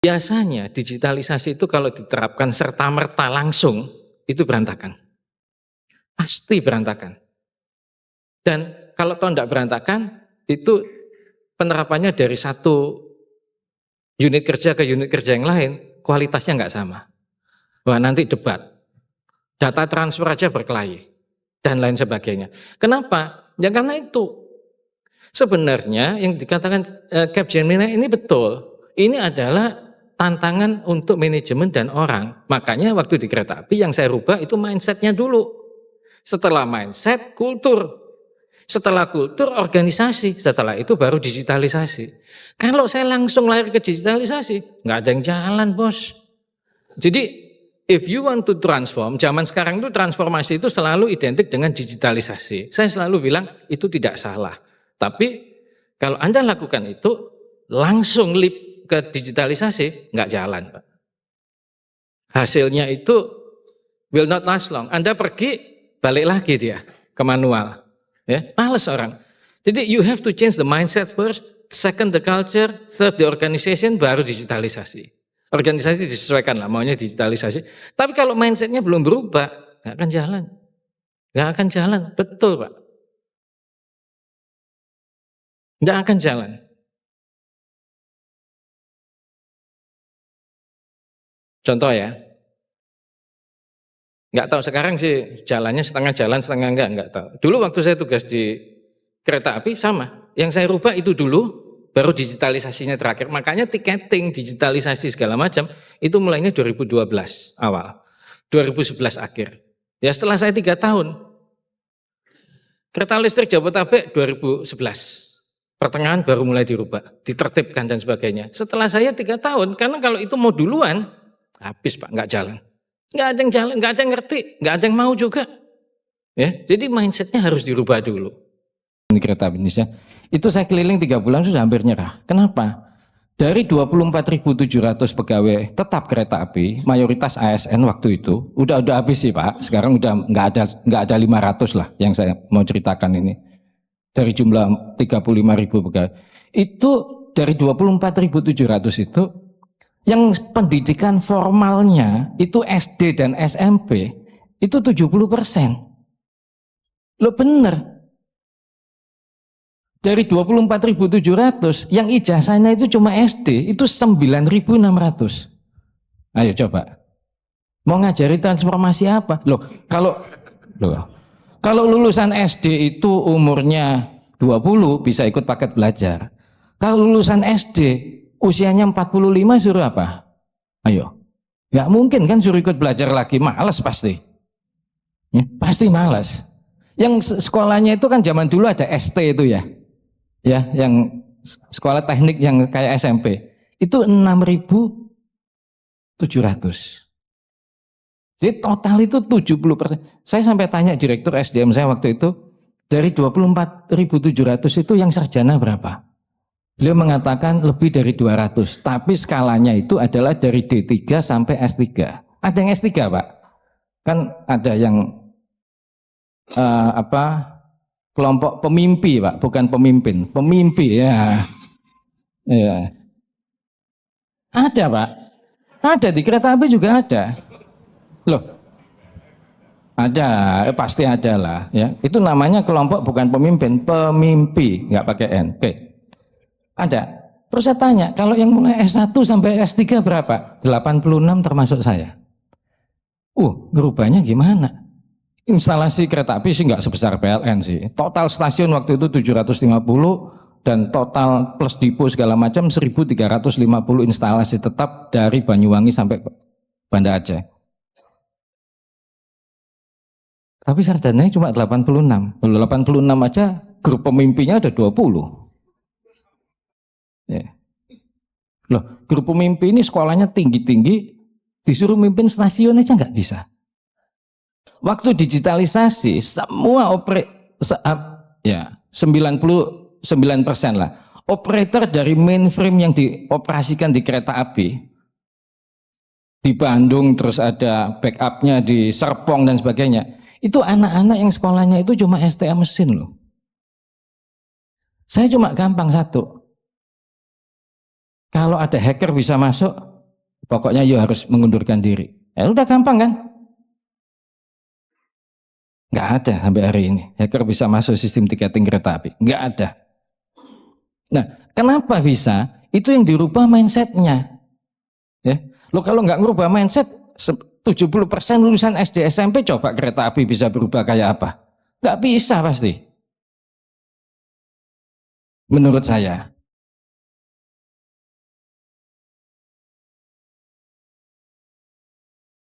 Biasanya digitalisasi itu kalau diterapkan serta-merta langsung, itu berantakan. Pasti berantakan. Dan kalau tidak berantakan, itu penerapannya dari satu unit kerja ke unit kerja yang lain, kualitasnya nggak sama. Wah, nanti debat. Data transfer aja berkelahi. Dan lain sebagainya. Kenapa? Ya karena itu. Sebenarnya yang dikatakan Capgemini ini betul. Ini adalah tantangan untuk manajemen dan orang. Makanya waktu di kereta api yang saya rubah itu mindsetnya dulu. Setelah mindset, kultur. Setelah kultur, organisasi. Setelah itu baru digitalisasi. Kalau saya langsung lari ke digitalisasi, nggak ada yang jalan, bos. Jadi, if you want to transform, zaman sekarang itu transformasi itu selalu identik dengan digitalisasi. Saya selalu bilang itu tidak salah. Tapi kalau Anda lakukan itu, langsung leap ke digitalisasi, nggak jalan, Pak. Hasilnya itu will not last long. Anda pergi, balik lagi dia ke manual. Ya, males orang. Jadi you have to change the mindset first, second the culture, third the organization, baru digitalisasi. Organisasi disesuaikan lah, maunya digitalisasi. Tapi kalau mindsetnya belum berubah, nggak akan jalan. Nggak akan jalan, betul Pak. Nggak akan jalan. Contoh ya, nggak tahu sekarang sih jalannya setengah jalan setengah nggak tahu. Dulu waktu saya tugas di kereta api sama, yang saya rubah itu dulu, baru digitalisasinya terakhir. Makanya tiketing, digitalisasi segala macam itu mulainya 2012 awal, 2011 akhir. Ya setelah saya 3 tahun, kereta listrik Jabodetabek 2011. Pertengahan baru mulai dirubah, ditertibkan dan sebagainya. Setelah saya 3 tahun, karena kalau itu mau duluan, habis Pak, nggak jalan. Nggak ada yang jalan, nggak ada yang ngerti, nggak ada yang mau juga. Ya, jadi mindsetnya harus dirubah dulu. Di kereta api Indonesia, itu saya keliling 3 bulan sudah hampir nyerah. Kenapa? Dari 24.700 pegawai tetap kereta api, mayoritas ASN waktu itu, udah habis sih Pak. Sekarang udah nggak ada 500 lah yang saya mau ceritakan ini. Dari jumlah 35.000 pegawai. Itu dari 24.700 itu, yang pendidikan formalnya itu SD dan SMP itu 70%. Loh bener. Dari 24.700 yang ijazahnya itu cuma SD itu 9.600. Ayo coba. Mau ngajari transformasi apa? Loh, kalau lulusan SD itu umurnya 20 bisa ikut paket belajar. Kalau lulusan SD usianya 45 suruh apa? Ayo. Nggak mungkin kan suruh ikut belajar lagi, malas pasti. Ya, pasti malas. Yang sekolahnya itu kan zaman dulu ada ST itu ya. Ya, yang sekolah teknik yang kayak SMP. Itu 6.700. Jadi total itu 70%. Saya sampai tanya direktur SDM saya waktu itu, dari 24.700 itu yang sarjana berapa? Beliau mengatakan lebih dari 200, tapi skalanya itu adalah dari D3 sampai S3. Ada yang S3 Pak? Kan ada yang kelompok pemimpi Pak, bukan pemimpin, pemimpi ya. Ya. Ada Pak, ada di kereta api juga ada. Loh, ada, pasti ada lah. Ya, itu namanya kelompok bukan pemimpin, pemimpi, nggak pakai N. Oke. Ada. Terus saya tanya, kalau yang mulai S1 sampai S3 berapa? 86 termasuk saya. Ngerubahnya gimana? Instalasi kereta api sih nggak sebesar PLN sih. Total stasiun waktu itu 750 dan total plus depo segala macam 1.350 instalasi tetap dari Banyuwangi sampai Banda Aceh. Tapi sarjananya cuma 86. 86 aja grup pemimpinya ada 20. Ya. Loh, grup pemimpi ini sekolahnya tinggi-tinggi, disuruh mimpin stasiun aja nggak bisa. Waktu digitalisasi, semua 99% lah. Operator dari mainframe yang dioperasikan di kereta api, di Bandung, terus ada backupnya di Serpong dan sebagainya, itu anak-anak yang sekolahnya itu cuma STM mesin loh. Saya cuma gampang satu. Kalau ada hacker bisa masuk, pokoknya you harus mengundurkan diri. Udah gampang kan? Nggak ada sampai hari ini. Hacker bisa masuk sistem tiketing kereta api. Nggak ada. Nah, kenapa bisa? Itu yang dirubah mindsetnya. Ya, lo kalau nggak ngerubah mindset, 70% lulusan SD SMP coba kereta api bisa berubah kayak apa? Nggak bisa pasti. Menurut saya.